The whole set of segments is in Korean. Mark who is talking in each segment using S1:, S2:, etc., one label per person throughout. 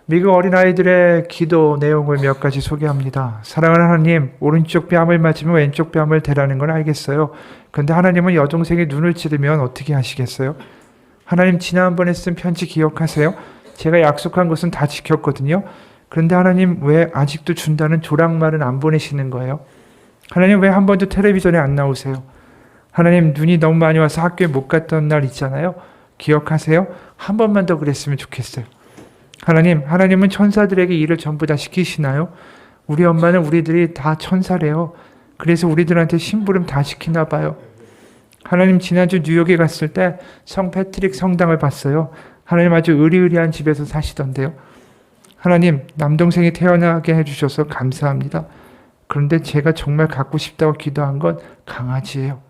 S1: 미국 어린아이들의 기도 내용을 몇 가지 소개합니다. 사랑하는 하나님, 오른쪽 뺨을 맞으면 왼쪽 뺨을 대라는 건 알겠어요. 근데 하나님은 여동생이 눈을 찌르면 어떻게 하시겠어요? 하나님, 지난번에 쓴 편지 기억하세요? 제가 약속한 것은 다 지켰거든요. 그런데 하나님, 왜 아직도 준다는 조랑말은 안 보내시는 거예요? 하나님, 왜 한 번도 텔레비전에 안 나오세요? 하나님, 눈이 너무 많이 와서 학교에 못 갔던 날 있잖아요. 기억하세요? 한 번만 더 그랬으면 좋겠어요. 하나님은 천사들에게 일을 전부 다 시키시나요? 우리 엄마는 우리들이 다 천사래요. 그래서 우리들한테 심부름 다 시키나 봐요. 하나님, 지난주 뉴욕에 갔을 때 성 패트릭 성당을 봤어요. 하나님, 아주 의리의리한 집에서 사시던데요. 하나님, 남동생이 태어나게 해주셔서 감사합니다. 그런데 제가 정말 갖고 싶다고 기도한 건 강아지예요.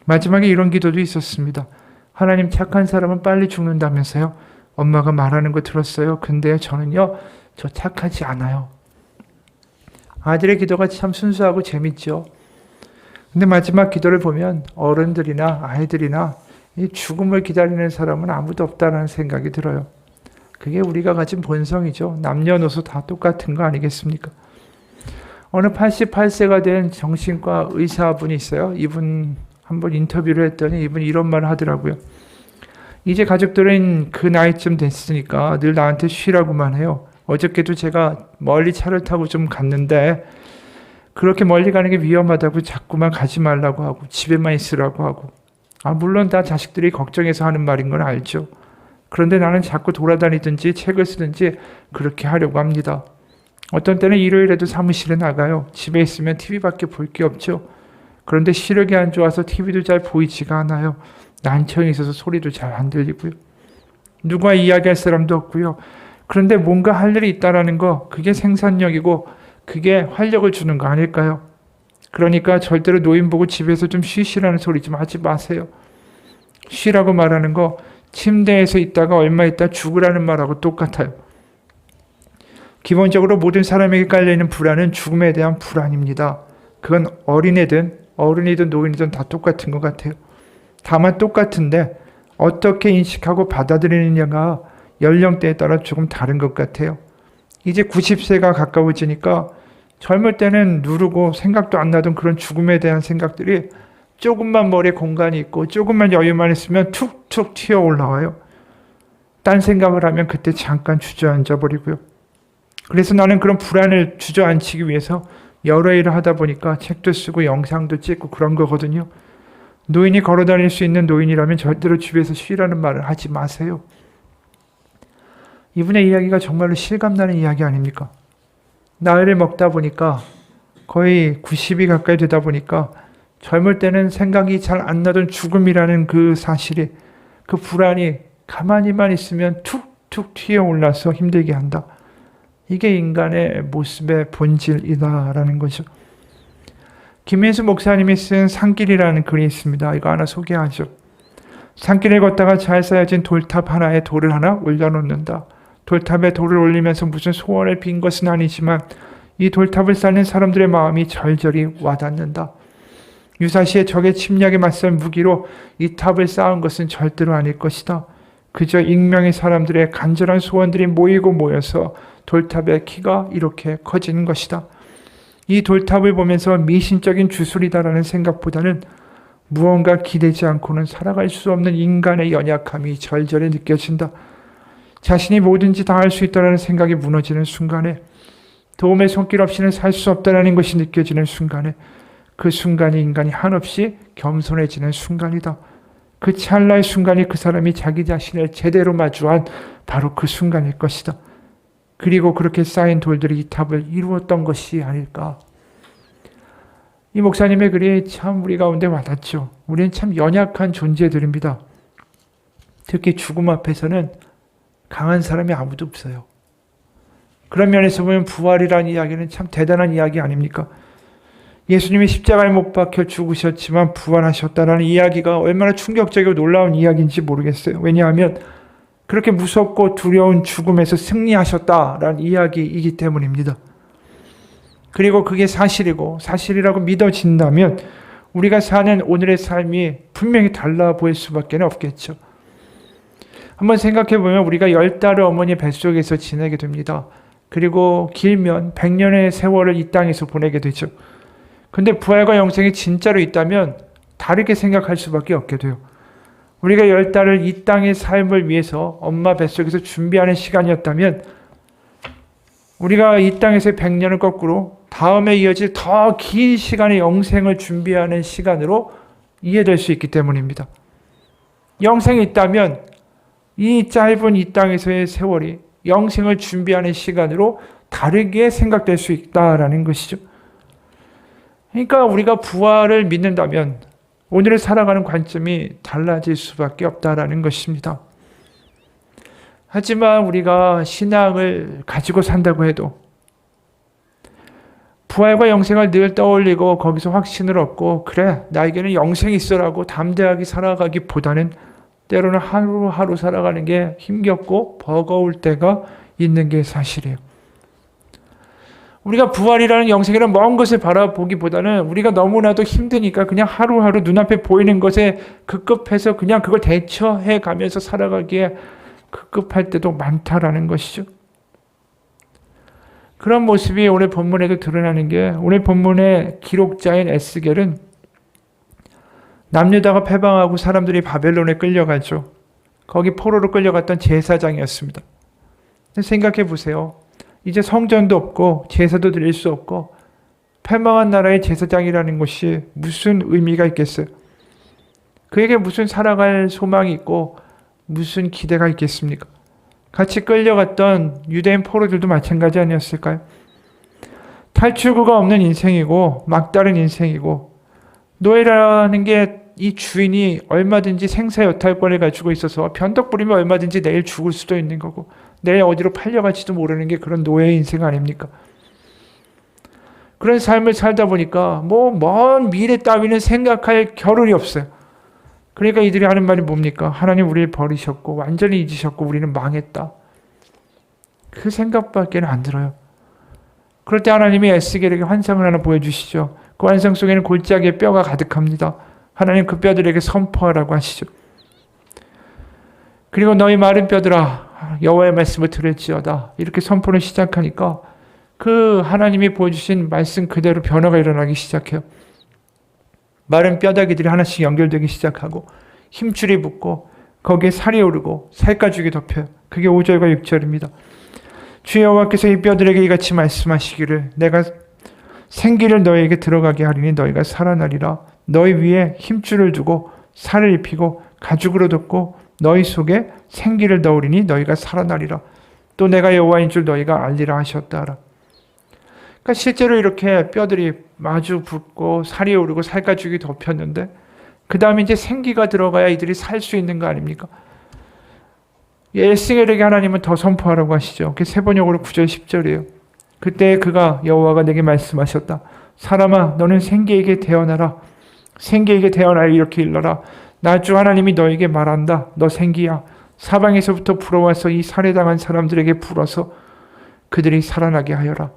S1: 마지막에 이런 기도도 있었습니다. 하나님, 착한 사람은 빨리 죽는다면서요. 엄마가 말하는 거 들었어요. 근데 저는요, 저 착하지 않아요. 아들의 기도가 참 순수하고 재밌죠. 근데 마지막 기도를 보면 어른들이나 아이들이나 이 죽음을 기다리는 사람은 아무도 없다는 생각이 들어요. 그게 우리가 가진 본성이죠. 남녀노소 다 똑같은 거 아니겠습니까? 어느 88세가 된 정신과 의사분이 있어요. 이분 한번 인터뷰를 했더니 이분이 이런 말을 하더라고요. 이제 가족들은 그 나이쯤 됐으니까 늘 나한테 쉬라고만 해요. 어저께도 제가 멀리 차를 타고 좀 갔는데 그렇게 멀리 가는 게 위험하다고 자꾸만 가지 말라고 하고 집에만 있으라고 하고, 물론 다 자식들이 걱정해서 하는 말인 건 알죠. 그런데 나는 자꾸 돌아다니든지 책을 쓰든지 그렇게 하려고 합니다. 어떤 때는 일요일에도 사무실에 나가요. 집에 있으면 TV밖에 볼 게 없죠. 그런데 시력이 안 좋아서 TV도 잘 보이지가 않아요. 난청이 있어서 소리도 잘 안 들리고요. 누가 이야기할 사람도 없고요. 그런데 뭔가 할 일이 있다라는 거, 그게 생산력이고 그게 활력을 주는 거 아닐까요? 그러니까 절대로 노인 보고 집에서 좀 쉬시라는 소리 좀 하지 마세요. 쉬라고 말하는 거 침대에서 있다가 얼마 있다 죽으라는 말하고 똑같아요. 기본적으로 모든 사람에게 깔려있는 불안은 죽음에 대한 불안입니다. 그건 어린애든 어른이든 노인이든 다 똑같은 것 같아요. 다만 똑같은데 어떻게 인식하고 받아들이느냐가 연령대에 따라 조금 다른 것 같아요. 이제 90세가 가까워지니까 젊을 때는 누르고 생각도 안 나던 그런 죽음에 대한 생각들이 조금만 머리에 공간이 있고 조금만 여유만 있으면 툭툭 튀어 올라와요. 딴 생각을 하면 그때 잠깐 주저앉아 버리고요. 그래서 나는 그런 불안을 주저앉히기 위해서 여러 일을 하다 보니까 책도 쓰고 영상도 찍고 그런 거거든요. 노인이 걸어다닐 수 있는 노인이라면 절대로 집에서 쉬라는 말을 하지 마세요. 이분의 이야기가 정말로 실감나는 이야기 아닙니까? 나이를 먹다 보니까 거의 90이 가까이 되다 보니까 젊을 때는 생각이 잘 안 나던 죽음이라는 그 사실이, 그 불안이 가만히만 있으면 툭툭 튀어올라서 힘들게 한다. 이게 인간의 모습의 본질이다라는 거죠. 김혜수 목사님이 쓴 산길이라는 글이 있습니다. 이거 하나 소개하죠. 산길을 걷다가 잘 쌓여진 돌탑 하나에 돌을 하나 올려놓는다. 돌탑에 돌을 올리면서 무슨 소원을 빈 것은 아니지만 이 돌탑을 쌓는 사람들의 마음이 절절히 와닿는다. 유사시에 적의 침략에 맞설 무기로 이 탑을 쌓은 것은 절대로 아닐 것이다. 그저 익명의 사람들의 간절한 소원들이 모이고 모여서 돌탑의 키가 이렇게 커지는 것이다. 이 돌탑을 보면서 미신적인 주술이다라는 생각보다는 무언가 기대지 않고는 살아갈 수 없는 인간의 연약함이 절절히 느껴진다. 자신이 뭐든지 다 할 수 있다는 생각이 무너지는 순간에, 도움의 손길 없이는 살 수 없다는 것이 느껴지는 순간에, 그 순간이 인간이 한없이 겸손해지는 순간이다. 그 찰나의 순간이 그 사람이 자기 자신을 제대로 마주한 바로 그 순간일 것이다. 그리고 그렇게 쌓인 돌들이 이 탑을 이루었던 것이 아닐까. 이 목사님의 글이 참 우리 가운데 와닿죠. 우리는 참 연약한 존재들입니다. 특히 죽음 앞에서는 강한 사람이 아무도 없어요. 그런 면에서 보면 부활이라는 이야기는 참 대단한 이야기 아닙니까? 예수님이 십자가에 못 박혀 죽으셨지만 부활하셨다는 이야기가 얼마나 충격적이고 놀라운 이야기인지 모르겠어요. 왜냐하면 그렇게 무섭고 두려운 죽음에서 승리하셨다라는 이야기이기 때문입니다. 그리고 그게 사실이고 사실이라고 믿어진다면 우리가 사는 오늘의 삶이 분명히 달라 보일 수밖에 없겠죠. 한번 생각해 보면 우리가 10달을 어머니 뱃속에서 지내게 됩니다. 그리고 길면 100년의 세월을 이 땅에서 보내게 되죠. 근데 부활과 영생이 진짜로 있다면 다르게 생각할 수밖에 없게 돼요. 우리가 10달을 이 땅의 삶을 위해서 엄마 뱃속에서 준비하는 시간이었다면 우리가 이 땅에서 100년을 거꾸로 다음에 이어질 더 긴 시간의 영생을 준비하는 시간으로 이해될 수 있기 때문입니다. 영생이 있다면 이 짧은 이 땅에서의 세월이 영생을 준비하는 시간으로 다르게 생각될 수 있다라는 것이죠. 그러니까 우리가 부활을 믿는다면 오늘을 살아가는 관점이 달라질 수밖에 없다라는 것입니다. 하지만 우리가 신앙을 가지고 산다고 해도 부활과 영생을 늘 떠올리고 거기서 확신을 얻고 그래 나에게는 영생이 있어라고 담대하게 살아가기보다는 때로는 하루하루 살아가는 게 힘겹고 버거울 때가 있는 게 사실이에요. 우리가 부활이라는 영생이라는 먼 것을 바라보기보다는 우리가 너무나도 힘드니까 그냥 하루하루 눈앞에 보이는 것에 급급해서 그냥 그걸 대처해 가면서 살아가기에 급급할 때도 많다라는 것이죠. 그런 모습이 오늘 본문에도 드러나는 게 오늘 본문의 기록자인 에스겔은 남유다가 패방하고 사람들이 바벨론에 끌려가죠. 거기 포로로 끌려갔던 제사장이었습니다. 생각해 보세요. 이제 성전도 없고 제사도 드릴 수 없고 패망한 나라의 제사장이라는 것이 무슨 의미가 있겠어요? 그에게 무슨 살아갈 소망이 있고 무슨 기대가 있겠습니까? 같이 끌려갔던 유대인 포로들도 마찬가지 아니었을까요? 탈출구가 없는 인생이고 막다른 인생이고 노예라는 게 이 주인이 얼마든지 생사여탈권을 가지고 있어서 변덕 부리면 얼마든지 내일 죽을 수도 있는 거고 내일 어디로 팔려갈지도 모르는 게 그런 노예의 인생 아닙니까? 그런 삶을 살다 보니까 먼 미래 따위는 생각할 겨를이 없어요. 그러니까 이들이 하는 말이 뭡니까? 하나님 우리를 버리셨고 완전히 잊으셨고 우리는 망했다. 그 생각밖에 안 들어요. 그럴 때 하나님이 에스겔에게 환상을 하나 보여주시죠. 그 환상 속에는 골짜기에 뼈가 가득합니다. 하나님 그 뼈들에게 선포하라고 하시죠. 그리고 너희 마른 뼈들아 여호와의 말씀을 들을지어다. 이렇게 선포를 시작하니까 그 하나님이 보여주신 말씀 그대로 변화가 일어나기 시작해요. 마른 뼈다귀들이 하나씩 연결되기 시작하고 힘줄이 붙고 거기에 살이 오르고 살가죽이 덮여요. 그게 5절과 6절입니다. 주 여호와께서 이 뼈들에게 이같이 말씀하시기를 내가 생기를 너희에게 들어가게 하리니 너희가 살아나리라. 너희 위에 힘줄을 두고 살을 입히고 가죽으로 덮고 너희 속에 생기를 넣으리니 너희가 살아나리라. 또 내가 여호와인 줄 너희가 알리라 하셨다라. 그러니까 실제로 이렇게 뼈들이 마주 붙고 살이 오르고 살가죽이 덮였는데 그 다음에 이제 생기가 들어가야 이들이 살 수 있는 거 아닙니까? 에스겔에게 하나님은 더 선포하라고 하시죠. 그게 세번역으로 9절 10절이에요. 그때 그가 여호와가 내게 말씀하셨다. 사람아 너는 생기에게 태어나라. 생기에게 태어나라 이렇게 일러라. 나 주 하나님이 너에게 말한다. 너 생기야. 사방에서부터 불어와서 이 살해당한 사람들에게 불어서 그들이 살아나게 하여라.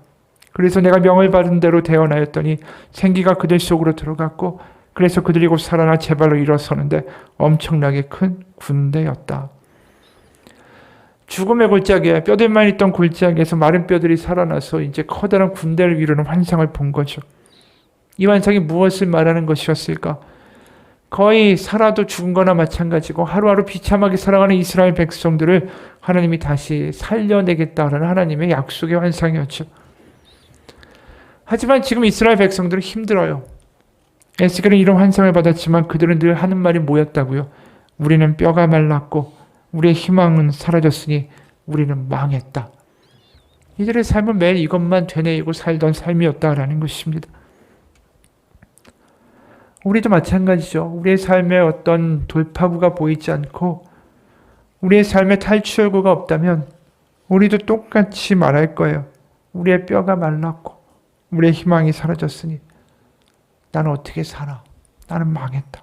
S1: 그래서 내가 명을 받은 대로 태어나였더니 생기가 그들 속으로 들어갔고 그래서 그들이 곧 살아나 제 발로 일어서는데 엄청나게 큰 군대였다. 죽음의 골짜기에 뼈들만 있던 골짜기에서 마른 뼈들이 살아나서 이제 커다란 군대를 이루는 환상을 본 거죠. 이 환상이 무엇을 말하는 것이었을까? 거의 살아도 죽은 거나 마찬가지고 하루하루 비참하게 살아가는 이스라엘 백성들을 하나님이 다시 살려내겠다라는 하나님의 약속의 환상이었죠. 하지만 지금 이스라엘 백성들은 힘들어요. 에스겔은 이런 환상을 받았지만 그들은 늘 하는 말이 뭐였다고요? 우리는 뼈가 말랐고 우리의 희망은 사라졌으니 우리는 망했다. 이들의 삶은 매일 이것만 되뇌이고 살던 삶이었다라는 것입니다. 우리도 마찬가지죠. 우리의 삶에 어떤 돌파구가 보이지 않고 우리의 삶에 탈출구가 없다면 우리도 똑같이 말할 거예요. 우리의 뼈가 말랐고 우리의 희망이 사라졌으니 나는 어떻게 살아? 나는 망했다.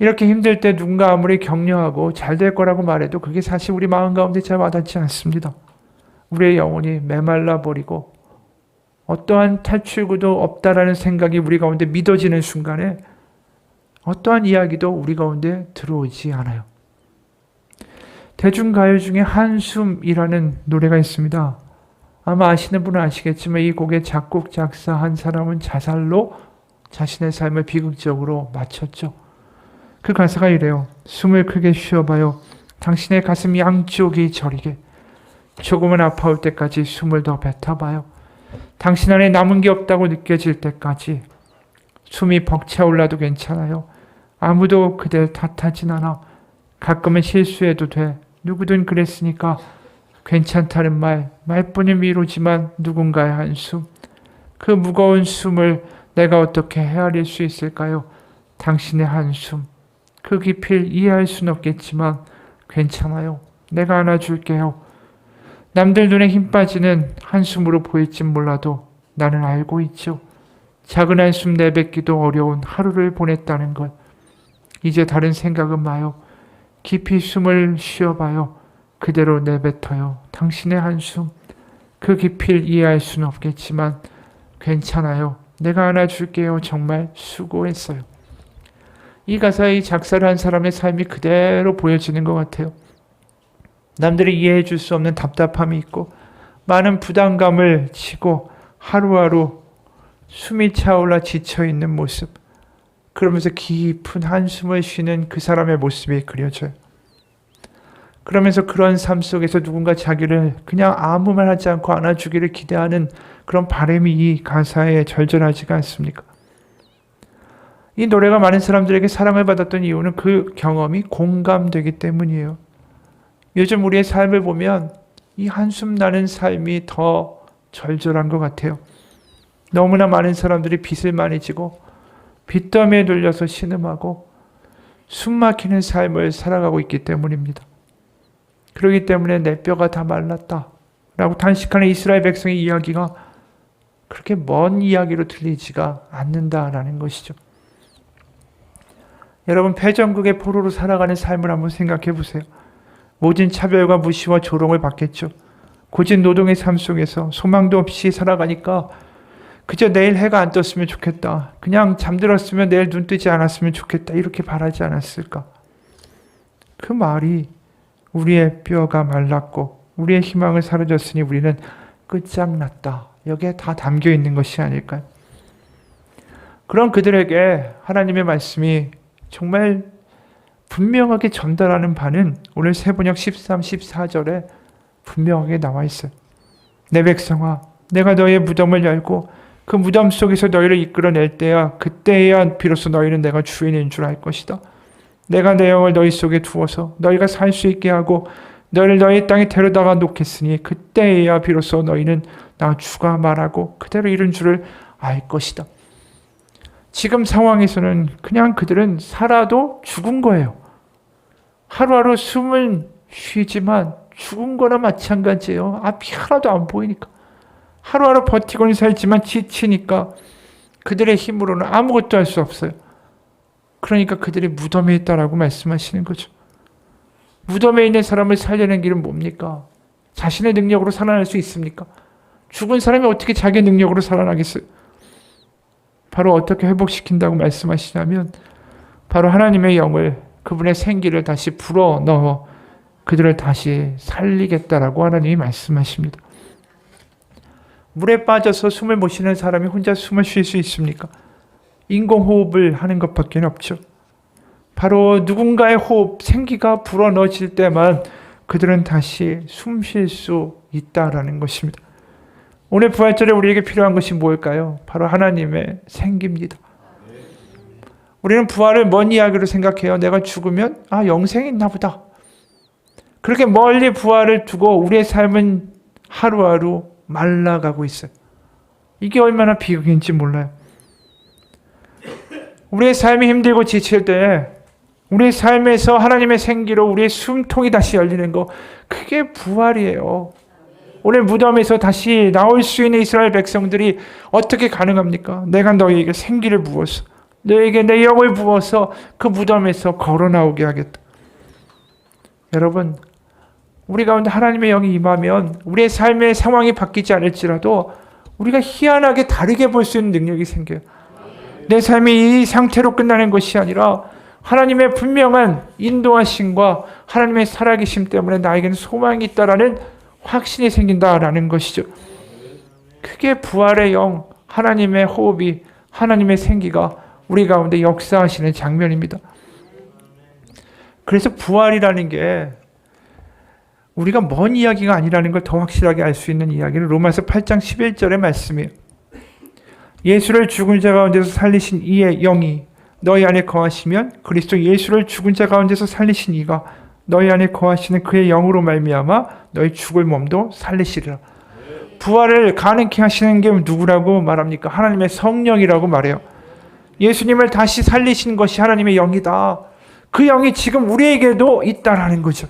S1: 이렇게 힘들 때 누군가 아무리 격려하고 잘 될 거라고 말해도 그게 사실 우리 마음 가운데 잘 와닿지 않습니다. 우리의 영혼이 메말라 버리고 어떠한 탈출구도 없다라는 생각이 우리 가운데 믿어지는 순간에 어떠한 이야기도 우리 가운데 들어오지 않아요. 대중가요 중에 한숨이라는 노래가 있습니다. 아마 아시는 분은 아시겠지만 이 곡의 작곡, 작사 한 사람은 자살로 자신의 삶을 비극적으로 마쳤죠. 그 가사가 이래요. 숨을 크게 쉬어봐요. 당신의 가슴 양쪽이 저리게. 조금은 아파올 때까지 숨을 더 뱉어봐요. 당신 안에 남은 게 없다고 느껴질 때까지 숨이 벅차올라도 괜찮아요. 아무도 그댈 탓하진 않아. 가끔은 실수해도 돼. 누구든 그랬으니까. 괜찮다는 말뿐인 위로지만 누군가의 한숨. 그 무거운 숨을 내가 어떻게 헤아릴 수 있을까요? 당신의 한숨. 그 깊이를 이해할 순 없겠지만 괜찮아요. 내가 안아줄게요. 남들 눈에 힘 빠지는 한숨으로 보일진 몰라도 나는 알고 있죠. 작은 한숨 내뱉기도 어려운 하루를 보냈다는 걸. 이제 다른 생각은 마요. 깊이 숨을 쉬어봐요. 그대로 내뱉어요. 당신의 한숨. 그 깊이를 이해할 수는 없겠지만 괜찮아요. 내가 안아줄게요. 정말 수고했어요. 이 가사의 작사를 한 사람의 삶이 그대로 보여지는 것 같아요. 남들이 이해해 줄 수 없는 답답함이 있고 많은 부담감을 지고 하루하루 숨이 차올라 지쳐있는 모습, 그러면서 깊은 한숨을 쉬는 그 사람의 모습이 그려져요. 그러면서 그런 삶 속에서 누군가 자기를 그냥 아무 말 하지 않고 안아주기를 기대하는 그런 바람이 이 가사에 절절하지가 않습니까? 이 노래가 많은 사람들에게 사랑을 받았던 이유는 그 경험이 공감되기 때문이에요. 요즘 우리의 삶을 보면 이 한숨 나는 삶이 더 절절한 것 같아요. 너무나 많은 사람들이 빚을 많이 지고 빚더미에 눌려서 신음하고 숨 막히는 삶을 살아가고 있기 때문입니다. 그렇기 때문에 내 뼈가 다 말랐다 라고 단식하는 이스라엘 백성의 이야기가 그렇게 먼 이야기로 들리지가 않는다라는 것이죠. 여러분, 패전국의 포로로 살아가는 삶을 한번 생각해 보세요. 모진 차별과 무시와 조롱을 받겠죠. 고진 노동의 삶 속에서 소망도 없이 살아가니까 그저 내일 해가 안 떴으면 좋겠다. 그냥 잠들었으면 내일 눈 뜨지 않았으면 좋겠다. 이렇게 바라지 않았을까? 그 말이 우리의 뼈가 말랐고 우리의 희망을 사라졌으니 우리는 끝장났다. 여기에 다 담겨 있는 것이 아닐까요? 그런 그들에게 하나님의 말씀이 정말 분명하게 전달하는 바는 오늘 세번역 13, 14절에 분명하게 나와 있어요. 내 백성아, 내가 너의 무덤을 열고 그 무덤 속에서 너희를 이끌어낼 때야 그때야 비로소 너희는 내가 주인인 줄 알 것이다. 내가 내 영을 너희 속에 두어서 너희가 살 수 있게 하고 너희를 너희 땅에 데려다가 놓겠으니 그때야 비로소 너희는 나 주가 말하고 그대로 이룬 줄을 알 것이다. 지금 상황에서는 그냥 그들은 살아도 죽은 거예요. 하루하루 숨은 쉬지만 죽은 거나 마찬가지예요. 앞이 하나도 안 보이니까. 하루하루 버티고는 살지만 지치니까 그들의 힘으로는 아무것도 할 수 없어요. 그러니까 그들이 무덤에 있다라고 말씀하시는 거죠. 무덤에 있는 사람을 살려낸 길은 뭡니까? 자신의 능력으로 살아날 수 있습니까? 죽은 사람이 어떻게 자기 능력으로 살아나겠어요? 바로 어떻게 회복시킨다고 말씀하시냐면 바로 하나님의 영을, 그분의 생기를 다시 불어넣어 그들을 다시 살리겠다라고 하나님이 말씀하십니다. 물에 빠져서 숨을 못 쉬는 사람이 혼자 숨을 쉴 수 있습니까? 인공호흡을 하는 것밖에 없죠. 바로 누군가의 호흡, 생기가 불어넣어질 때만 그들은 다시 숨 쉴 수 있다라는 것입니다. 오늘 부활절에 우리에게 필요한 것이 뭘까요? 바로 하나님의 생기입니다. 우리는 부활을 먼 이야기로 생각해요. 내가 죽으면 영생이 있나 보다. 그렇게 멀리 부활을 두고 우리의 삶은 하루하루 말라가고 있어요. 이게 얼마나 비극인지 몰라요. 우리의 삶이 힘들고 지칠 때 우리의 삶에서 하나님의 생기로 우리의 숨통이 다시 열리는 거, 그게 부활이에요. 오늘 무덤에서 다시 나올 수 있는 이스라엘 백성들이 어떻게 가능합니까? 내가 너희에게 생기를 부어서 너희에게 내 영을 부어서 그 무덤에서 걸어 나오게 하겠다. 여러분, 우리 가운데 하나님의 영이 임하면 우리의 삶의 상황이 바뀌지 않을지라도 우리가 희한하게 다르게 볼 수 있는 능력이 생겨요. 내 삶이 이 상태로 끝나는 것이 아니라 하나님의 분명한 인도하심과 하나님의 살아계심 때문에 나에게는 소망이 있다라는 확신이 생긴다라는 것이죠. 그게 부활의 영, 하나님의 호흡이, 하나님의 생기가 우리 가운데 역사하시는 장면입니다. 그래서 부활이라는 게 우리가 먼 이야기가 아니라는 걸 더 확실하게 알 수 있는 이야기는 로마서 8장 11절의 말씀이에요. 예수를 죽은 자 가운데서 살리신 이의 영이 너희 안에 거하시면 그리스도 예수를 죽은 자 가운데서 살리신 이가 너희 안에 거하시는 그의 영으로 말미암아 너희 죽을 몸도 살리시리라. 부활을 가능케 하시는 게 누구라고 말합니까? 하나님의 성령이라고 말해요. 예수님을 다시 살리신 것이 하나님의 영이다. 그 영이 지금 우리에게도 있다라는 거죠.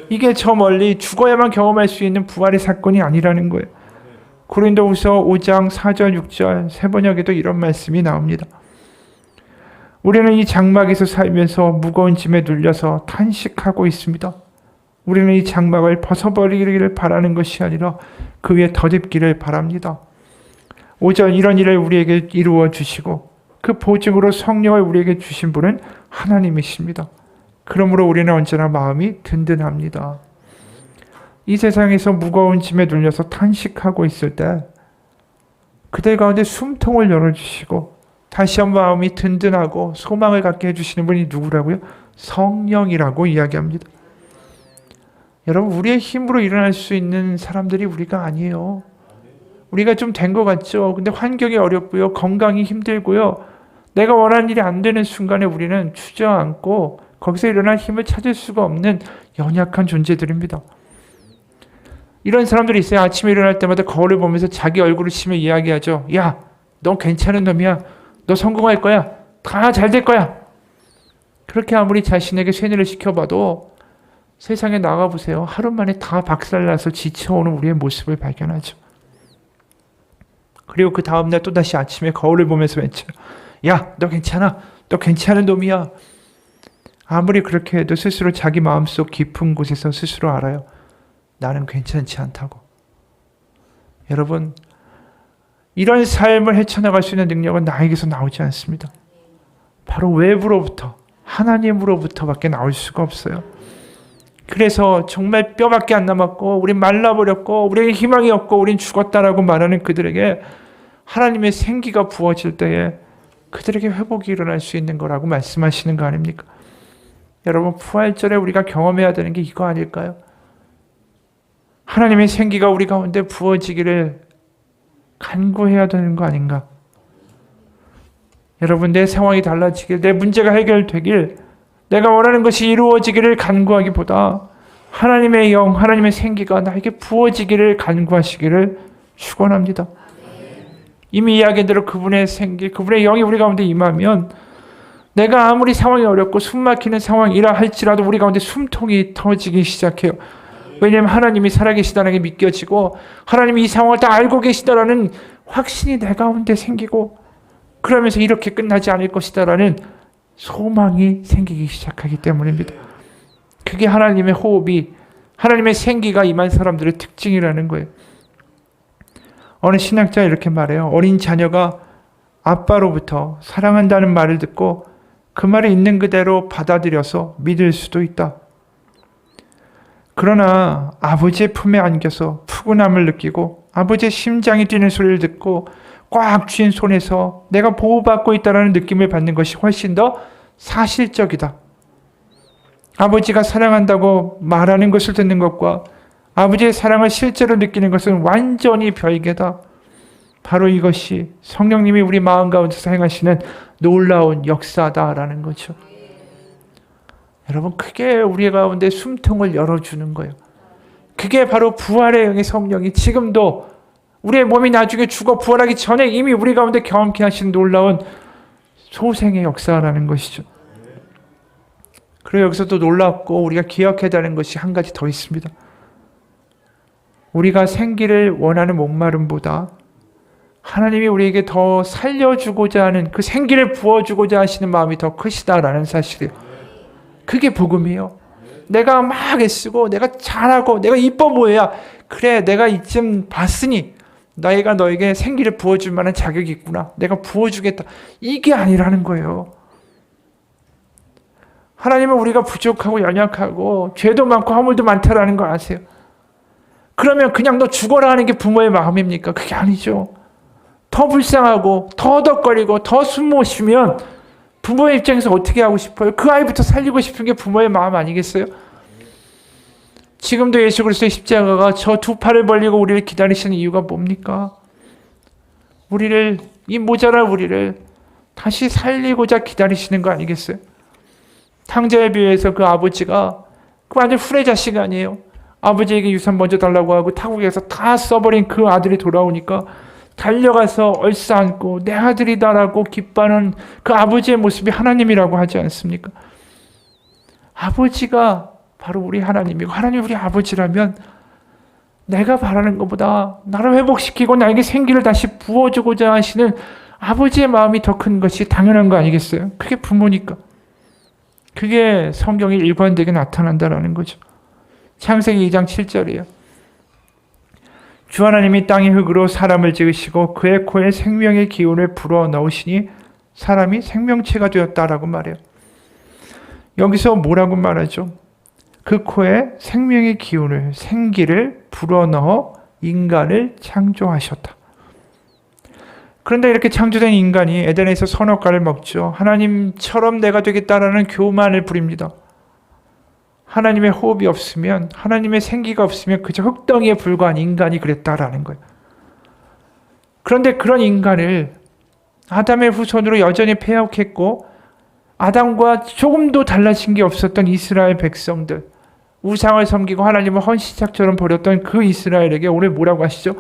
S1: 이게 저 멀리 죽어야만 경험할 수 있는 부활의 사건이 아니라는 거예요. 고린도후서 5장 4절 6절 세 번역에도 이런 말씀이 나옵니다. 우리는 이 장막에서 살면서 무거운 짐에 눌려서 탄식하고 있습니다. 우리는 이 장막을 벗어버리기를 바라는 것이 아니라 그 위에 덧입기를 바랍니다. 5절 이런 일을 우리에게 이루어 주시고 그 보증으로 성령을 우리에게 주신 분은 하나님이십니다. 그러므로 우리는 언제나 마음이 든든합니다. 이 세상에서 무거운 짐에 눌려서 탄식하고 있을 때 그들 가운데 숨통을 열어주시고 다시 한번 마음이 든든하고 소망을 갖게 해주시는 분이 누구라고요? 성령이라고 이야기합니다. 여러분, 우리의 힘으로 일어날 수 있는 사람들이 우리가 아니에요. 우리가 좀 된 것 같죠? 근데 환경이 어렵고요. 건강이 힘들고요. 내가 원하는 일이 안 되는 순간에 우리는 주저앉고 거기서 일어날 힘을 찾을 수가 없는 연약한 존재들입니다. 이런 사람들이 있어요. 아침에 일어날 때마다 거울을 보면서 자기 얼굴을 치며 이야기하죠. 야, 너 괜찮은 놈이야. 너 성공할 거야. 다 잘 될 거야. 그렇게 아무리 자신에게 쇠뇌를 시켜봐도 세상에 나가보세요. 하루 만에 다 박살나서 지쳐오는 우리의 모습을 발견하죠. 그리고 그 다음날 또다시 아침에 거울을 보면서 외쳐요. 야, 너 괜찮아. 너 괜찮은 놈이야. 아무리 그렇게 해도 스스로 자기 마음속 깊은 곳에서 스스로 알아요. 나는 괜찮지 않다고. 여러분, 이런 삶을 헤쳐나갈 수 있는 능력은 나에게서 나오지 않습니다. 바로 외부로부터, 하나님으로부터밖에 나올 수가 없어요. 그래서 정말 뼈밖에 안 남았고 우린 말라버렸고 우리에게 희망이 없고 우린 죽었다라고 말하는 그들에게 하나님의 생기가 부어질 때에 그들에게 회복이 일어날 수 있는 거라고 말씀하시는 거 아닙니까? 여러분, 부활절에 우리가 경험해야 되는 게 이거 아닐까요? 하나님의 생기가 우리 가운데 부어지기를 간구해야 되는 거 아닌가? 여러분, 내 상황이 달라지길, 내 문제가 해결되길, 내가 원하는 것이 이루어지기를 간구하기보다 하나님의 영, 하나님의 생기가 나에게 부어지기를 간구하시기를 축원합니다. 이미 이야기한 대로 그분의 생기, 그분의 영이 우리 가운데 임하면 내가 아무리 상황이 어렵고 숨막히는 상황이라 할지라도 우리 가운데 숨통이 터지기 시작해요. 왜냐하면 하나님이 살아계시다는 게 믿겨지고 하나님이 이 상황을 다 알고 계시다라는 확신이 내 가운데 생기고 그러면서 이렇게 끝나지 않을 것이다라는 소망이 생기기 시작하기 때문입니다. 그게 하나님의 호흡이, 하나님의 생기가 임한 사람들의 특징이라는 거예요. 어느 신학자가 이렇게 말해요. 어린 자녀가 아빠로부터 사랑한다는 말을 듣고 그 말을 있는 그대로 받아들여서 믿을 수도 있다. 그러나 아버지의 품에 안겨서 푸근함을 느끼고 아버지의 심장이 뛰는 소리를 듣고 꽉 쥐인 손에서 내가 보호받고 있다는 느낌을 받는 것이 훨씬 더 사실적이다. 아버지가 사랑한다고 말하는 것을 듣는 것과 아버지의 사랑을 실제로 느끼는 것은 완전히 별개다. 바로 이것이 성령님이 우리 마음 가운데서 행하시는 놀라운 역사다라는 거죠. 여러분, 그게 우리 가운데 숨통을 열어주는 거예요. 그게 바로 부활의 영의 성령이 지금도 우리의 몸이 나중에 죽어 부활하기 전에 이미 우리 가운데 경험케 하신 놀라운 소생의 역사라는 것이죠. 그리고 여기서 또 놀랍고 우리가 기억해야 되는 것이 한 가지 더 있습니다. 우리가 생기를 원하는 목마름보다 하나님이 우리에게 더 살려주고자 하는 그 생기를 부어주고자 하시는 마음이 더 크시다라는 사실이에요. 그게 복음이에요. 내가 막 애쓰고 내가 잘하고 내가 이뻐 보여야 그래, 내가 이쯤 봤으니 내가 너에게 생기를 부어줄 만한 자격이 있구나. 내가 부어주겠다. 이게 아니라는 거예요. 하나님은 우리가 부족하고 연약하고 죄도 많고 허물도 많다라는 거 아세요? 그러면 그냥 너 죽어라 하는 게 부모의 마음입니까? 그게 아니죠. 더 불쌍하고 더 덕거리고 더 숨 못 쉬면 부모의 입장에서 어떻게 하고 싶어요? 그 아이부터 살리고 싶은 게 부모의 마음 아니겠어요? 지금도 예수 그리스도의 십자가가 저 두 팔을 벌리고 우리를 기다리시는 이유가 뭡니까? 우리를, 이 모자랄 우리를 다시 살리고자 기다리시는 거 아니겠어요? 탕자에 비유해서 그 아버지가 그 완전 후레 자식 아니에요? 아버지에게 유산 먼저 달라고 하고 타국에서 다 써버린 그 아들이 돌아오니까 달려가서 얼싸안고 내 아들이다라고 기뻐하는 그 아버지의 모습이 하나님이라고 하지 않습니까? 아버지가 바로 우리 하나님이고 하나님이 우리 아버지라면 내가 바라는 것보다 나를 회복시키고 나에게 생기를 다시 부어주고자 하시는 아버지의 마음이 더 큰 것이 당연한 거 아니겠어요? 그게 부모니까. 그게 성경에 일관되게 나타난다라는 거죠. 창세기 2장 7절이에요. 주 하나님이 땅의 흙으로 사람을 지으시고 그의 코에 생명의 기운을 불어 넣으시니 사람이 생명체가 되었다라고 말해요. 여기서 뭐라고 말하죠? 그 코에 생명의 기운을, 생기를 불어넣어 인간을 창조하셨다. 그런데 이렇게 창조된 인간이 에덴에서 선악과를 먹죠. 하나님처럼 내가 되겠다라는 교만을 부립니다. 하나님의 호흡이 없으면, 하나님의 생기가 없으면 그저 흙덩이에 불과한 인간이 그랬다라는 거예요. 그런데 그런 인간을 아담의 후손으로 여전히 폐역했고 아담과 조금도 달라진 게 없었던 이스라엘 백성들, 우상을 섬기고 하나님을 헌시작처럼 버렸던 그 이스라엘에게 오늘 뭐라고 하시죠?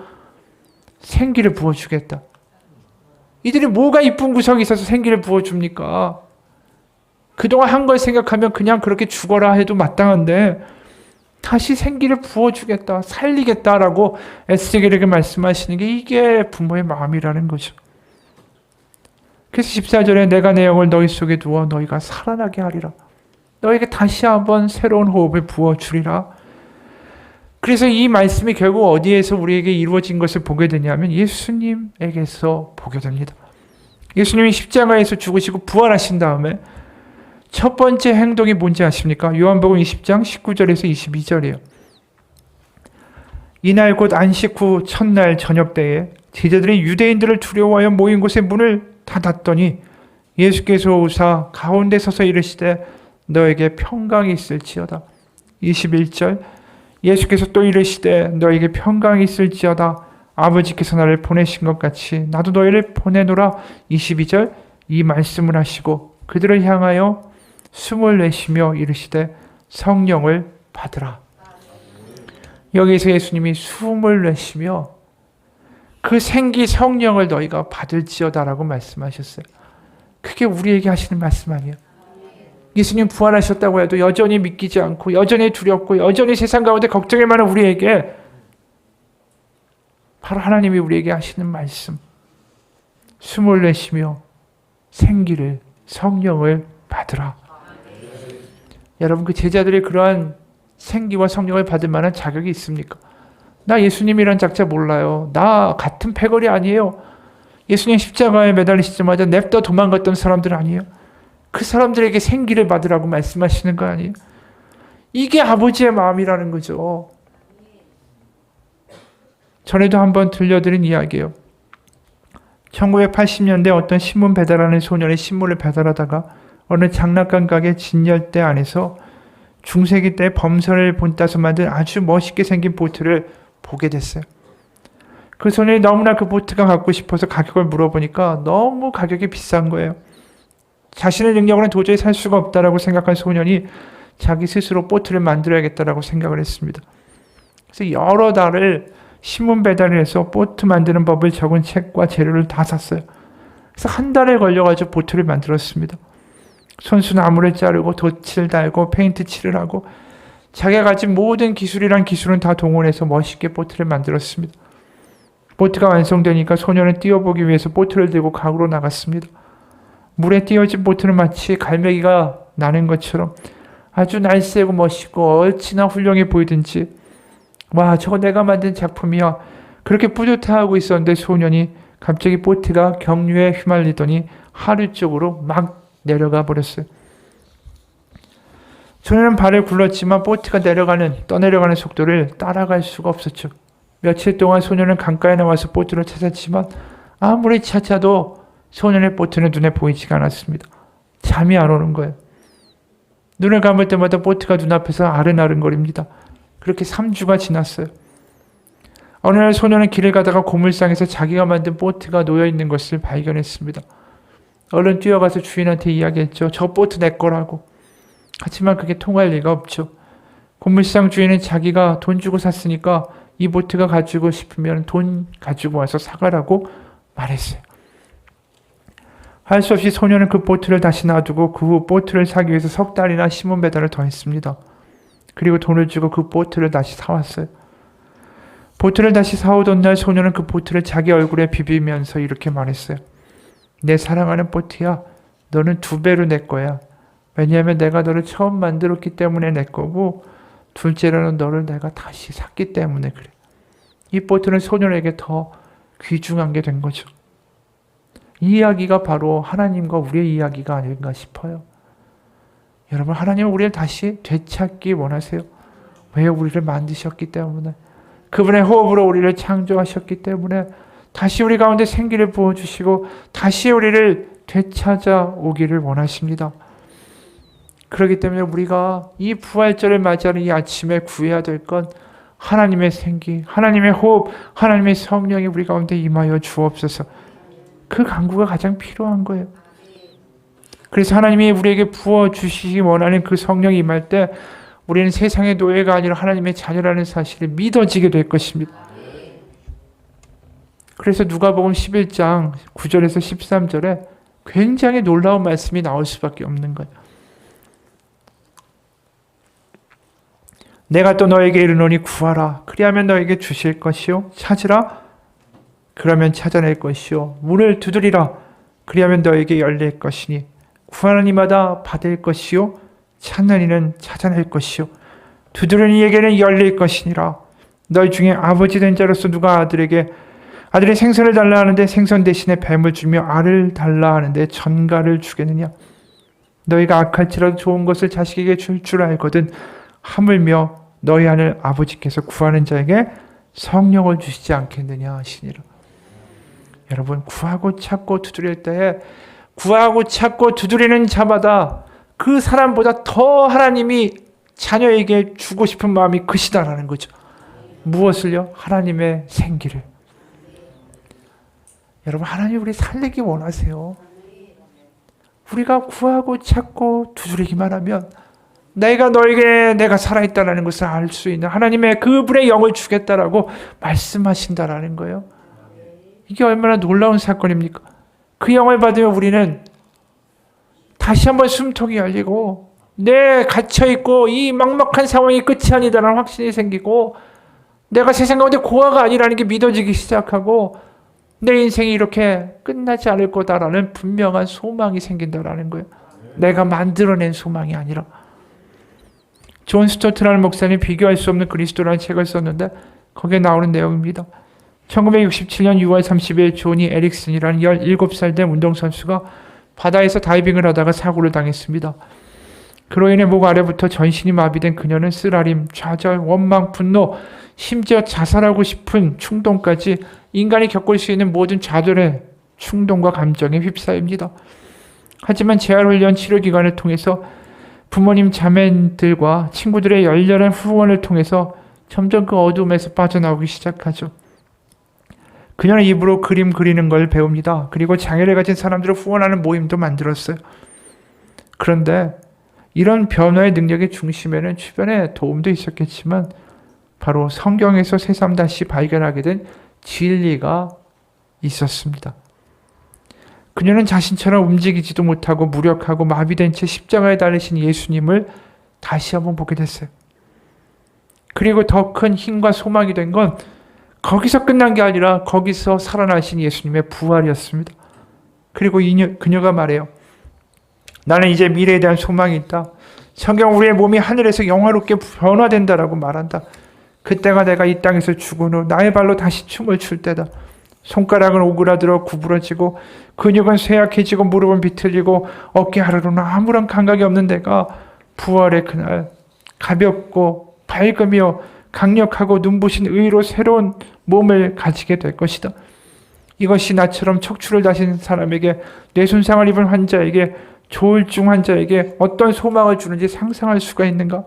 S1: 생기를 부어주겠다. 이들이 뭐가 이쁜 구석이 있어서 생기를 부어줍니까? 그동안 한 걸 생각하면 그냥 그렇게 죽어라 해도 마땅한데 다시 생기를 부어주겠다, 살리겠다라고 에스겔에게 말씀하시는 게 이게 부모의 마음이라는 거죠. 그래서 14절에 내가 내 영을 너희 속에 두어 너희가 살아나게 하리라. 너에게 다시 한번 새로운 호흡을 부어주리라. 그래서 이 말씀이 결국 어디에서 우리에게 이루어진 것을 보게 되냐면 예수님에게서 보게 됩니다. 예수님이 십자가에서 죽으시고 부활하신 다음에 첫 번째 행동이 뭔지 아십니까? 요한복음 20장 19절에서 22절이에요. 이날 곧 안식 후 첫날 저녁 때에 제자들이 유대인들을 두려워하여 모인 곳에 문을 닫았더니 예수께서 오사 가운데 서서 이르시되 너에게 평강이 있을지어다. 21절 예수께서 또 이르시되 너에게 평강이 있을지어다. 아버지께서 나를 보내신 것 같이 나도 너희를 보내노라. 22절 이 말씀을 하시고 그들을 향하여 숨을 내쉬며 이르시되 성령을 받으라. 여기서 예수님이 숨을 내쉬며 그 생기 성령을 너희가 받을지어다라고 말씀하셨어요. 그게 우리에게 하시는 말씀 아니에요? 예수님 부활하셨다고 해도 여전히 믿기지 않고 여전히 두렵고 여전히 세상 가운데 걱정할 만한 우리에게 바로 하나님이 우리에게 하시는 말씀, 숨을 내쉬며 생기를, 성령을 받으라. 여러분, 그 제자들이 그러한 생기와 성령을 받을 만한 자격이 있습니까? 나 예수님이란 작자 몰라요. 나 같은 패거리 아니에요. 예수님 십자가에 매달리시자마자 냅다 도망갔던 사람들 아니에요. 그 사람들에게 생기를 받으라고 말씀하시는 거 아니에요? 이게 아버지의 마음이라는 거죠. 전에도 한번 들려드린 이야기예요. 1980년대 어떤 신문 배달하는 소년이 신문을 배달하다가 어느 장난감 가게 진열대 안에서 중세기 때 범선을 본따서 만든 아주 멋있게 생긴 보트를 보게 됐어요. 그 소년이 너무나 그 보트가 갖고 싶어서 가격을 물어보니까 너무 가격이 비싼 거예요. 자신의 능력으로는 도저히 살 수가 없다라고 생각한 소년이 자기 스스로 보트를 만들어야겠다라고 생각을 했습니다. 그래서 여러 달을 신문 배달을 해서 보트 만드는 법을 적은 책과 재료를 다 샀어요. 그래서 한 달에 걸려가지고 보트를 만들었습니다. 손수나무를 자르고 돛을 달고 페인트 칠을 하고 자기가 가진 모든 기술이란 기술은 다 동원해서 멋있게 보트를 만들었습니다. 보트가 완성되니까 소년은 띄워보기 위해서 보트를 들고 강으로 나갔습니다. 물에 띄워진 보트는 마치 갈매기가 나는 것처럼 아주 날쌔고 멋있고 어찌나 훌륭해 보이든지 와, 저거 내가 만든 작품이야. 그렇게 뿌듯해하고 있었는데 소년이 갑자기 보트가 경류에 휘말리더니 하류 쪽으로 막 내려가 버렸어요. 소년은 발을 굴렀지만 보트가 떠내려가는 속도를 따라갈 수가 없었죠. 며칠 동안 소년은 강가에 나와서 보트를 찾았지만 아무리 찾아도 소년의 보트는 눈에 보이지가 않았습니다. 잠이 안 오는 거예요. 눈을 감을 때마다 보트가 눈앞에서 아른아른거립니다. 그렇게 3주가 지났어요. 어느 날 소년은 길을 가다가 고물상에서 자기가 만든 보트가 놓여있는 것을 발견했습니다. 얼른 뛰어가서 주인한테 이야기했죠. 저 보트 내 거라고. 하지만 그게 통할 리가 없죠. 고물상 주인은 자기가 돈 주고 샀으니까 이 보트가 가지고 싶으면 돈 가지고 와서 사가라고 말했어요. 할 수 없이 소년은 그 보트를 다시 놔두고 그 후 보트를 사기 위해서 석 달이나 시몬 배달을 더 했습니다. 그리고 돈을 주고 그 보트를 다시 사왔어요. 보트를 다시 사오던 날 소년은 그 보트를 자기 얼굴에 비비면서 이렇게 말했어요. 내 사랑하는 보트야, 너는 2배로 내 거야. 왜냐하면 내가 너를 처음 만들었기 때문에 내 거고 둘째로는 너를 내가 다시 샀기 때문에 그래. 이 보트는 소년에게 더 귀중한 게 된 거죠. 이 이야기가 바로 하나님과 우리의 이야기가 아닌가 싶어요. 여러분, 하나님은 우리를 다시 되찾기 원하세요. 왜? 우리를 만드셨기 때문에, 그분의 호흡으로 우리를 창조하셨기 때문에 다시 우리 가운데 생기를 부어주시고 다시 우리를 되찾아 오기를 원하십니다. 그렇기 때문에 우리가 이 부활절을 맞이하는 이 아침에 구해야 될 건 하나님의 생기, 하나님의 호흡, 하나님의 성령이 우리 가운데 임하여 주옵소서. 그 간구가 가장 필요한 거예요. 그래서 하나님이 우리에게 부어주시기 원하는 그 성령이 임할 때 우리는 세상의 노예가 아니라 하나님의 자녀라는 사실이 믿어지게 될 것입니다. 그래서 누가복음 11장 9절에서 13절에 굉장히 놀라운 말씀이 나올 수밖에 없는 거예요. 내가 또 너에게 이르노니 구하라. 그리하면 너에게 주실 것이요. 찾으라. 그러면 찾아낼 것이요. 문을 두드리라. 그리하면 너에게 열릴 것이니 구하는 이마다 받을 것이요. 찾는 이는 찾아낼 것이요. 두드리는 이에게는 열릴 것이니라. 너희 중에 아버지 된 자로서 누가 아들이 생선을 달라 하는데 생선 대신에 뱀을 주며 알을 달라 하는데 전갈을 주겠느냐. 너희가 악할지라도 좋은 것을 자식에게 줄 줄 알거든 하물며 너희 하늘 아버지께서 구하는 자에게 성령을 주시지 않겠느냐 하시니라. 여러분, 구하고 찾고 두드릴 때에 구하고 찾고 두드리는 자마다 그 사람보다 더 하나님이 자녀에게 주고 싶은 마음이 크시다라는 거죠. 무엇을요? 하나님의 생기를. 여러분, 하나님 우리 살리기 원하세요. 우리가 구하고 찾고 두드리기만 하면 내가 살아있다는 것을 알 수 있는 하나님의 그분의 영을 주겠다라고 말씀하신다라는 거예요. 이게 얼마나 놀라운 사건입니까? 그 영을 받으면 우리는 다시 한번 숨통이 열리고 내 갇혀있고 이 막막한 상황이 끝이 아니다라는 확신이 생기고 내가 세상 가운데 고아가 아니라는 게 믿어지기 시작하고 내 인생이 이렇게 끝나지 않을 거다라는 분명한 소망이 생긴다라는 거예요. 내가 만들어낸 소망이 아니라. 존 스토트라는 목사님이 비교할 수 없는 그리스도라는 책을 썼는데 거기에 나오는 내용입니다. 1967년 6월 30일 조니 에릭슨이라는 17살 된 운동선수가 바다에서 다이빙을 하다가 사고를 당했습니다. 그로 인해 목 아래부터 전신이 마비된 그녀는 쓰라림, 좌절, 원망, 분노, 심지어 자살하고 싶은 충동까지 인간이 겪을 수 있는 모든 좌절의 충동과 감정에 휩싸입니다. 하지만 재활훈련 치료 기간을 통해서 부모님, 자매들과 친구들의 열렬한 후원을 통해서 점점 그 어둠에서 빠져나오기 시작하죠. 그녀는 입으로 그림 그리는 걸 배웁니다. 그리고 장애를 가진 사람들을 후원하는 모임도 만들었어요. 그런데 이런 변화의 능력의 중심에는 주변에 도움도 있었겠지만 바로 성경에서 새삼 다시 발견하게 된 진리가 있었습니다. 그녀는 자신처럼 움직이지도 못하고 무력하고 마비된 채 십자가에 달리신 예수님을 다시 한번 보게 됐어요. 그리고 더 큰 힘과 소망이 된 건 거기서 끝난 게 아니라 거기서 살아나신 예수님의 부활이었습니다. 그리고 그녀가 말해요. 나는 이제 미래에 대한 소망이 있다. 성경 우리의 몸이 하늘에서 영화롭게 변화된다라고 말한다. 그때가 내가 이 땅에서 죽은 후 나의 발로 다시 춤을 출 때다. 손가락은 오그라들어 구부러지고 근육은 쇠약해지고 무릎은 비틀리고 어깨 하르로는 아무런 감각이 없는 내가 부활의 그날 가볍고 밝으며 강력하고 눈부신 의로 새로운 몸을 가지게 될 것이다. 이것이 나처럼 척추를 다신 사람에게, 뇌손상을 입은 환자에게, 조울증 환자에게 어떤 소망을 주는지 상상할 수가 있는가?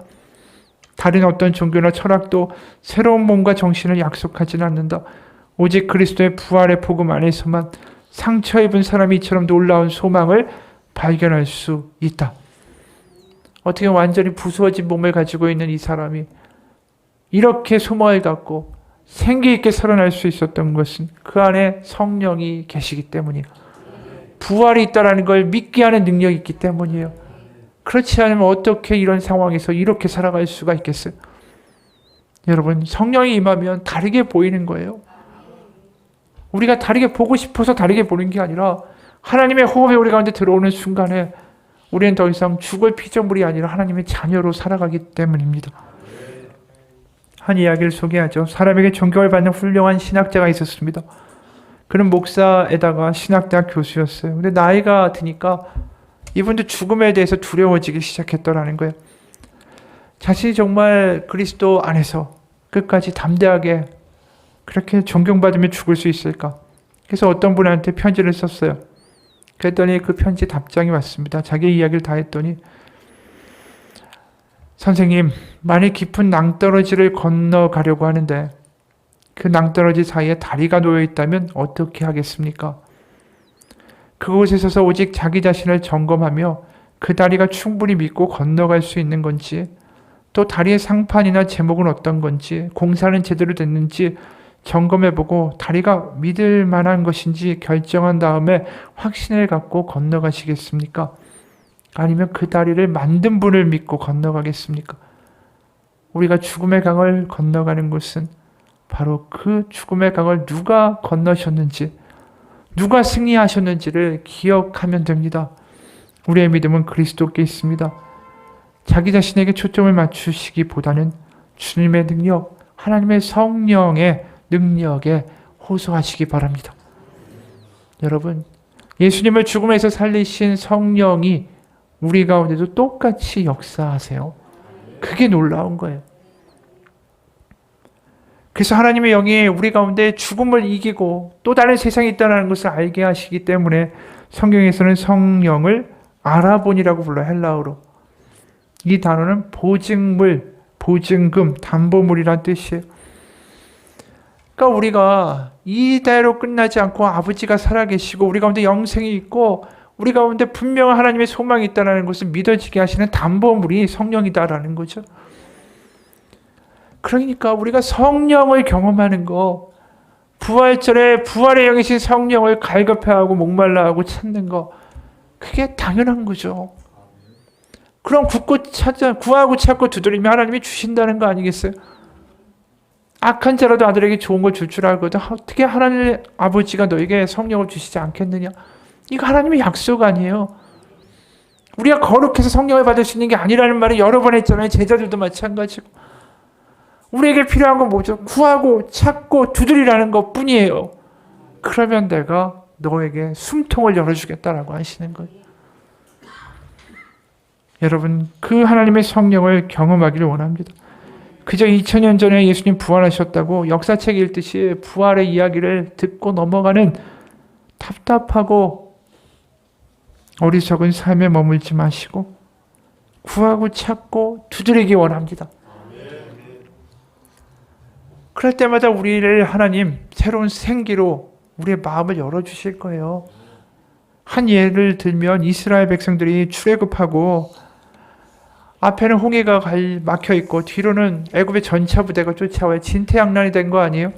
S1: 다른 어떤 종교나 철학도 새로운 몸과 정신을 약속하지는 않는다. 오직 그리스도의 부활의 복음 안에서만 상처 입은 사람이 이처럼 놀라운 소망을 발견할 수 있다. 어떻게 완전히 부수어진 몸을 가지고 있는 이 사람이 이렇게 소망을 갖고 생기 있게 살아날 수 있었던 것은 그 안에 성령이 계시기 때문이에요. 부활이 있다는 걸 믿게 하는 능력이 있기 때문이에요. 그렇지 않으면 어떻게 이런 상황에서 이렇게 살아갈 수가 있겠어요? 여러분, 성령이 임하면 다르게 보이는 거예요. 우리가 다르게 보고 싶어서 다르게 보는 게 아니라 하나님의 호흡이 우리 가운데 들어오는 순간에 우리는 더 이상 죽을 피조물이 아니라 하나님의 자녀로 살아가기 때문입니다. 한 이야기를 소개하죠. 사람에게 존경을 받는 훌륭한 신학자가 있었습니다. 그는 목사에다가 신학대학 교수였어요. 근데 나이가 드니까 이분도 죽음에 대해서 두려워지기 시작했더라는 거예요. 자신이 정말 그리스도 안에서 끝까지 담대하게 그렇게 존경받으며 죽을 수 있을까? 그래서 어떤 분한테 편지를 썼어요. 그랬더니 그 편지 답장이 왔습니다. 자기 이야기를 다 했더니, 선생님, 많이 깊은 낭떠러지를 건너가려고 하는데 그 낭떠러지 사이에 다리가 놓여 있다면 어떻게 하겠습니까? 그곳에 서서 오직 자기 자신을 점검하며 그 다리가 충분히 믿고 건너갈 수 있는 건지, 또 다리의 상판이나 제목은 어떤 건지, 공사는 제대로 됐는지 점검해보고 다리가 믿을 만한 것인지 결정한 다음에 확신을 갖고 건너가시겠습니까? 아니면 그 다리를 만든 분을 믿고 건너가겠습니까? 우리가 죽음의 강을 건너가는 곳은 바로 그 죽음의 강을 누가 건너셨는지, 누가 승리하셨는지를 기억하면 됩니다. 우리의 믿음은 그리스도께 있습니다. 자기 자신에게 초점을 맞추시기보다는 주님의 능력, 하나님의 성령의 능력에 호소하시기 바랍니다. 여러분, 예수님을 죽음에서 살리신 성령이 우리 가운데도 똑같이 역사하세요. 그게 놀라운 거예요. 그래서 하나님의 영이 우리 가운데 죽음을 이기고 또 다른 세상이 있다는 것을 알게 하시기 때문에 성경에서는 성령을 아라본이라고 불러요. 헬라어로. 이 단어는 보증물, 보증금, 담보물이란 뜻이에요. 그러니까 우리가 이대로 끝나지 않고 아버지가 살아계시고 우리 가운데 영생이 있고 우리 가운데 분명한 하나님의 소망이 있다는 것을 믿어지게 하시는 담보물이 성령이다라는 거죠. 그러니까 우리가 성령을 경험하는 거, 부활절에 부활의 영이신 성령을 갈급해하고 목말라하고 찾는 거, 그게 당연한 거죠. 그럼 구하고 찾고 두드리면 하나님이 주신다는 거 아니겠어요? 악한 자라도 아들에게 좋은 걸 줄 알거든 어떻게 하나님 아버지가 너에게 성령을 주시지 않겠느냐? 이거 하나님의 약속 아니에요. 우리가 거룩해서 성령을 받을 수 있는 게 아니라는 말을 여러 번 했잖아요. 제자들도 마찬가지고. 우리에게 필요한 건 뭐죠? 구하고 찾고 두드리라는 것 뿐이에요. 그러면 내가 너에게 숨통을 열어주겠다라고 하시는 거예요. 여러분, 그 하나님의 성령을 경험하기를 원합니다. 그저 2000년 전에 예수님 부활하셨다고 역사책 읽듯이 부활의 이야기를 듣고 넘어가는 답답하고 어리석은 삶에 머물지 마시고 구하고 찾고 두드리기 원합니다. 그럴 때마다 우리를 하나님 새로운 생기로 우리의 마음을 열어주실 거예요. 한 예를 들면 이스라엘 백성들이 출애굽하고 앞에는 홍해가 막혀 있고 뒤로는 애굽의 전차 부대가 쫓아와요. 진퇴양난이 된 거 아니에요?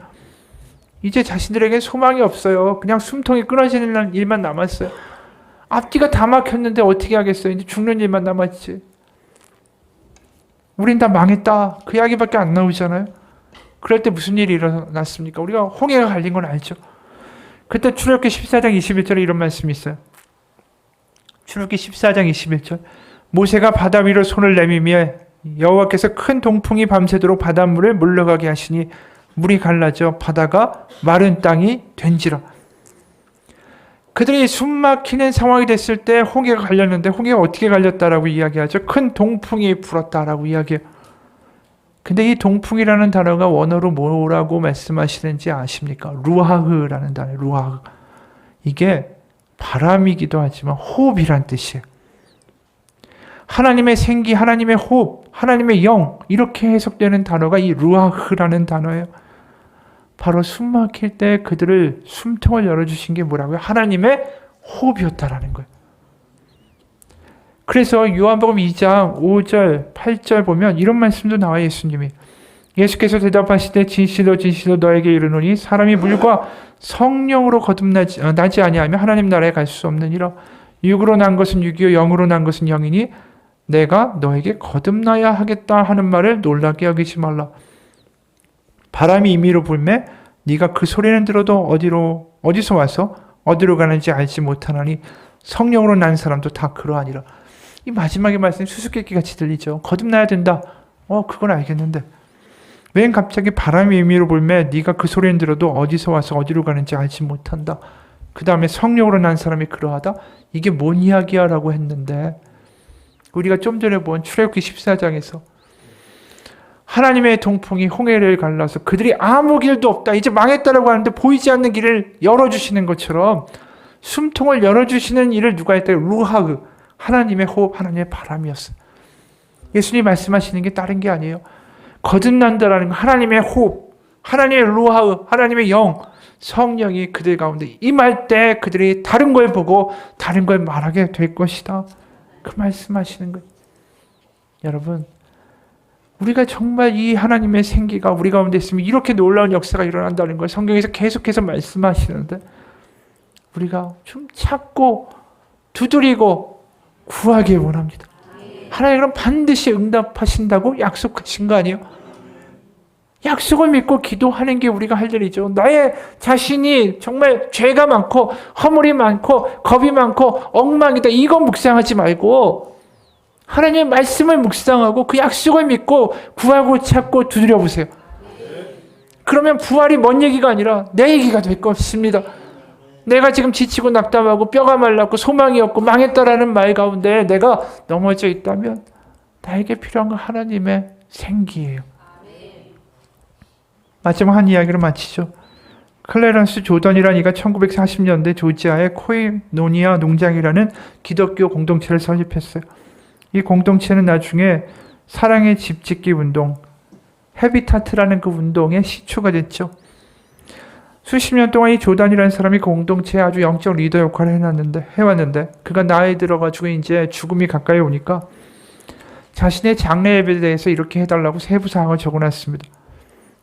S1: 이제 자신들에게 소망이 없어요. 그냥 숨통이 끊어지는 일만 남았어요. 앞뒤가 다 막혔는데 어떻게 하겠어요? 이제 죽는 일만 남았지. 우린 다 망했다. 그 이야기밖에 안 나오잖아요. 그럴 때 무슨 일이 일어났습니까? 우리가 홍해가 갈린 건 알죠. 그때 출애굽기 14장 21절에 이런 말씀이 있어요. 출애굽기 14장 21절. 모세가 바다 위로 손을 내밀며 여호와께서 큰 동풍이 밤새도록 바닷물을 물러가게 하시니 물이 갈라져 바다가 마른 땅이 된지라. 그들이 숨 막히는 상황이 됐을 때 홍해가 갈렸는데 홍해가 어떻게 갈렸다라고 이야기하죠? 큰 동풍이 불었다라고 이야기해요. 근데 이 동풍이라는 단어가 원어로 뭐라고 말씀하시는지 아십니까? 루하흐라는 단어예요. 루하흐. 이게 바람이기도 하지만 호흡이란 뜻이에요. 하나님의 생기, 하나님의 호흡, 하나님의 영, 이렇게 해석되는 단어가 이 루아흐라는 단어예요. 바로 숨 막힐 때 그들을 숨통을 열어주신 게 뭐라고요? 하나님의 호흡이었다라는 거예요. 그래서 요한복음 2장 5절, 8절 보면 이런 말씀도 나와요. 예수님이. 예수께서 대답하시되 진실로 진실로 너에게 이르노니 사람이 물과 성령으로 거듭나지 아니하면 하나님 나라에 갈 수 없느니라. 육으로 난 것은 육이요 영으로 난 것은 영이니 내가 너에게 거듭나야 하겠다 하는 말을 놀랍게 여기지 말라. 바람이 임의로 불매 네가 그 소리는 들어도 어디서 와서 어디로 가는지 알지 못하나니 성령으로 난 사람도 다 그러하니라. 이 마지막에 말씀이 수수께끼 같이 들리죠. 거듭나야 된다. 그건 알겠는데 웬 갑자기 바람이 임의로 불매 네가 그 소리는 들어도 어디서 와서 어디로 가는지 알지 못한다. 그 다음에 성령으로 난 사람이 그러하다. 이게 뭔 이야기야 라고 했는데 우리가 좀 전에 본 출애굽기 14장에서 하나님의 동풍이 홍해를 갈라서 그들이 아무 길도 없다. 이제 망했다라고 하는데 보이지 않는 길을 열어주시는 것처럼 숨통을 열어주시는 일을 누가 했다고? 루하그. 하나님의 호흡, 하나님의 바람이었어요. 예수님이 말씀하시는 게 다른 게 아니에요. 거듭난다라는 거, 하나님의 호흡, 하나님의 루하그, 하나님의 영, 성령이 그들 가운데 임할 때 그들이 다른 걸 보고 다른 걸 말하게 될 것이다. 그 말씀하시는 거예요. 여러분, 우리가 정말 이 하나님의 생기가 우리 가운데 있으면 이렇게 놀라운 역사가 일어난다는 걸 성경에서 계속해서 말씀하시는데 우리가 좀 찾고 두드리고 구하기 원합니다. 하나님 그럼 반드시 응답하신다고 약속하신 거 아니에요? 약속을 믿고 기도하는 게 우리가 할 일이죠. 나의 자신이 정말 죄가 많고 허물이 많고 겁이 많고 엉망이다. 이거 묵상하지 말고 하나님의 말씀을 묵상하고 그 약속을 믿고 구하고 찾고 두드려 보세요. 그러면 부활이 먼 얘기가 아니라 내 얘기가 될 것입니다. 내가 지금 지치고 낙담하고 뼈가 말랐고 소망이 없고 망했다라는 말 가운데 내가 넘어져 있다면 나에게 필요한 건 하나님의 생기예요. 마지막 한 이야기로 마치죠. 클래런스 조던이라는 이가 1940년대 조지아의 코이노니아 농장이라는 기독교 공동체를 설립했어요. 이 공동체는 나중에 사랑의 집짓기 운동, 헤비타트라는 그 운동의 시초가 됐죠. 수십 년 동안 이 조단이라는 사람이 그 공동체에 아주 영적 리더 역할을 해왔는데 그가 나이 들어가지고 이제 죽음이 가까이 오니까 자신의 장례 예배에 대해서 이렇게 해달라고 세부 사항을 적어놨습니다.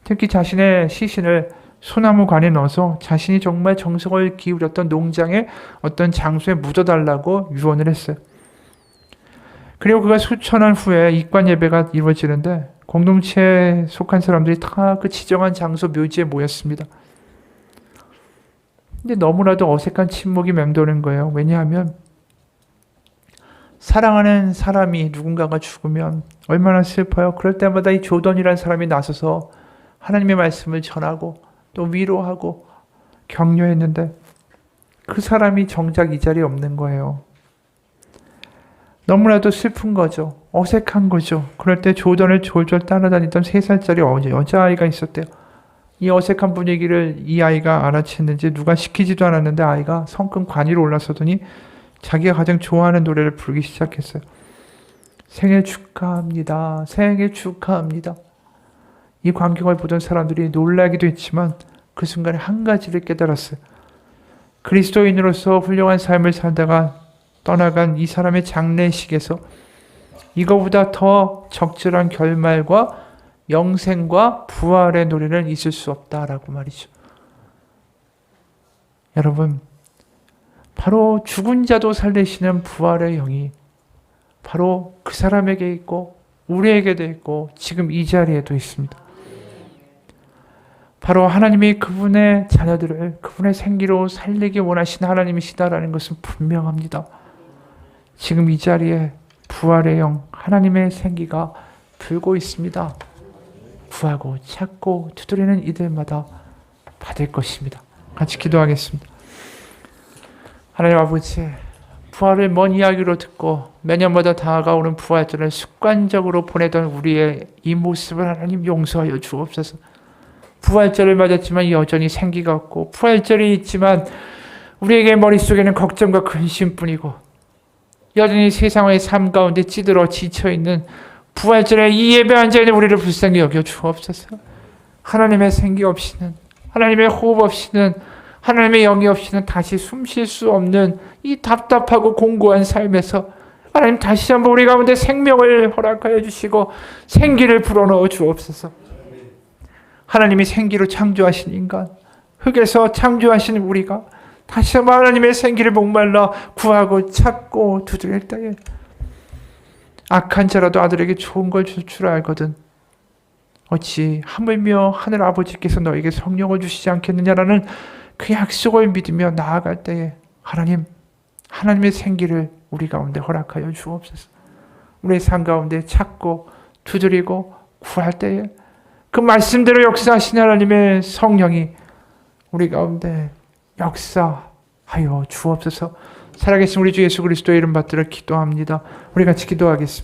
S1: 특히 자신의 시신을 소나무관에 넣어서 자신이 정말 정성을 기울였던 농장의 어떤 장소에 묻어달라고 유언을 했어요. 그리고 그가 수천 년 후에 입관 예배가 이루어지는데 공동체에 속한 사람들이 다 그 지정한 장소 묘지에 모였습니다. 근데 너무나도 어색한 침묵이 맴도는 거예요. 왜냐하면 사랑하는 사람이 누군가가 죽으면 얼마나 슬퍼요. 그럴 때마다 이 조던이라는 사람이 나서서 하나님의 말씀을 전하고 또 위로하고 격려했는데 그 사람이 정작 이 자리에 없는 거예요. 너무나도 슬픈 거죠. 어색한 거죠. 그럴 때 조던을 졸졸 따라다니던 3살짜리 여자아이가 있었대요. 이 어색한 분위기를 이 아이가 알아챘는지 누가 시키지도 않았는데 아이가 성큼 관위로 올라서더니 자기가 가장 좋아하는 노래를 부르기 시작했어요. 생일 축하합니다. 생일 축하합니다. 이 광경을 보던 사람들이 놀라기도 했지만 그 순간에 한 가지를 깨달았어요. 그리스도인으로서 훌륭한 삶을 살다가 떠나간 이 사람의 장례식에서 이거보다 더 적절한 결말과 영생과 부활의 노래는 있을 수 없다라고 말이죠. 여러분, 바로 죽은 자도 살리시는 부활의 영이 바로 그 사람에게 있고 우리에게도 있고 지금 이 자리에도 있습니다. 바로 하나님이 그분의 자녀들을 그분의 생기로 살리기 원하시는 하나님이시다라는 것은 분명합니다. 지금 이 자리에 부활의 영, 하나님의 생기가 불고 있습니다. 구하고 찾고 두드리는 이들마다 받을 것입니다. 같이 기도하겠습니다. 하나님 아버지, 부활을 먼 이야기로 듣고 매년마다 다가오는 부활절을 습관적으로 보내던 우리의 이 모습을 하나님 용서하여 주옵소서. 부활절을 맞았지만 여전히 생기가 없고, 부활절이 있지만 우리에게 머릿속에는 걱정과 근심뿐이고, 여전히 세상의 삶 가운데 찌들어 지쳐있는 부활절에 이 예배 앉아있는 우리를 불쌍히 여겨 주옵소서. 하나님의 생기 없이는, 하나님의 호흡 없이는, 하나님의 영이 없이는 다시 숨 쉴 수 없는 이 답답하고 공고한 삶에서 하나님 다시 한번 우리 가운데 생명을 허락하여 주시고 생기를 불어넣어 주옵소서. 하나님이 생기로 창조하신 인간, 흙에서 창조하신 우리가 다시 한번 하나님의 생기를 목말라 구하고 찾고 두드릴 때에 악한 자라도 아들에게 좋은 걸 줄 줄 알거든 어찌 하물며 하늘 아버지께서 너에게 성령을 주시지 않겠느냐라는 그 약속을 믿으며 나아갈 때에 하나님의 생기를 우리 가운데 허락하여 주옵소서. 우리의 삶 가운데 찾고 두드리고 구할 때에 그 말씀대로 역사하신 하나님의 성령이 우리 가운데 역사하여 주옵소서. 살아계신 우리 주 예수 그리스도의 이름 받들어 기도합니다. 우리 같이 기도하겠습니다.